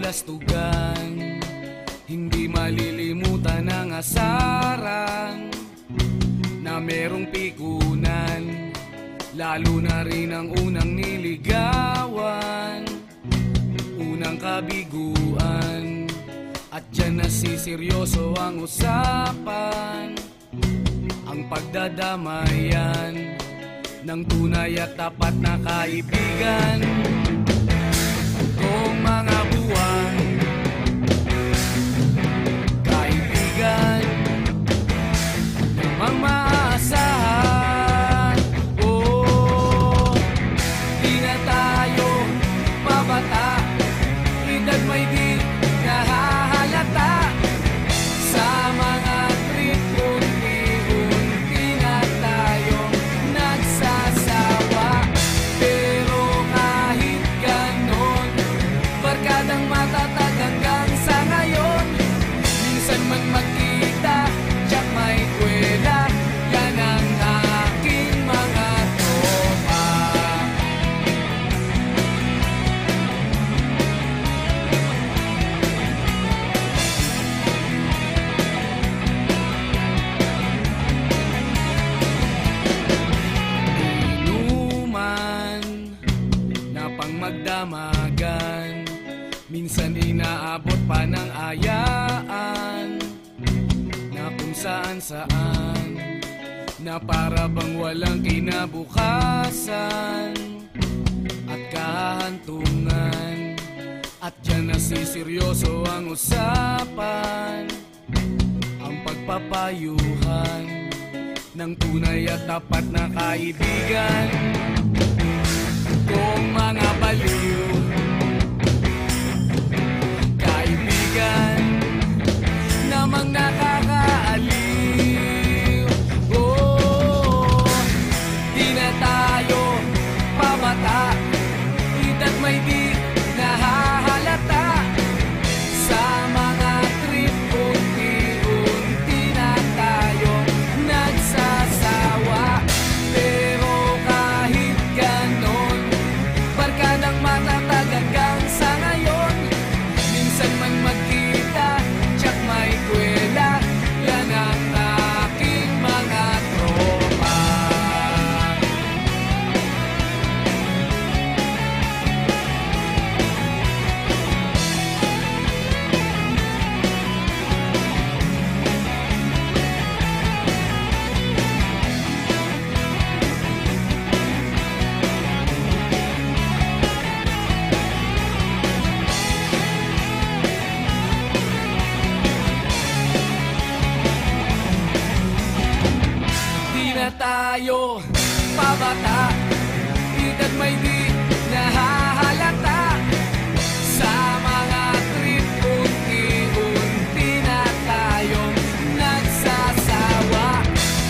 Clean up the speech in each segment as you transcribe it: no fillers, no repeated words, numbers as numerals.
kabalastugan, hindi malilimutan ang asaran na merong pikunan, lalo na rin ang unang niligawan, unang kabiguan. At dyan nasiseryoso ang usapan, ang pagdadamayan ng tunay at tapat na kaibigan. Kung mga buwan, kaibigan namang maaasahan. Oh, di na tayo pabata, edad may di nahahalata. Sa mga trip, unti-unti na tayong nagsasawa. Pero kahit ganon, barkadang matatag hanggang sa ngayon. Minsan man magkita, tiyak may kwela, yan ang aking mga tropa. Inuman na pang magdamagan, minsan inaabot pa ng ayaan, na kung saan-saan, na para bang walang kinabukasan at kahantungan. At dyan nasiseryoso ang usapan, ang pagpapayuhan ng tunay at tapat na kaibigan. Kung mga baliw, kaibigan namang nakakaaliw. Oh, di na tayo pabata, edad may di nahahalata. Sa mga trip, unti-unti na tayong nagsasawa. Pero kahit ganon, barkadang matatag hanggang sa ngayon. Minsan man magkita, tiyak may kwela, yan ang aking mga tropa. Di na tayo pabata, edad may di nahahalata. Sa mga trip, unti-unti na tayong nagsasawa.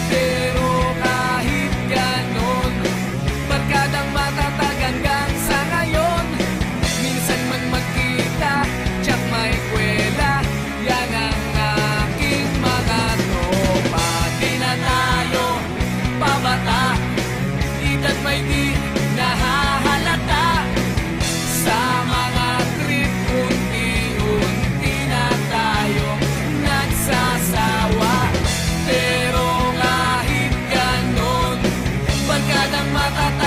Pero kahit ganon, barkadang matatag hanggang sa ngayon. Minsan man magkita, tiyak may kwela, yan ang aking mga tropa. Di na tayo pabata, edad may di nahahalata. Sa mga trip, unti-unti na tayong nagsasawa. Pero kahit ganon, barkadang matatag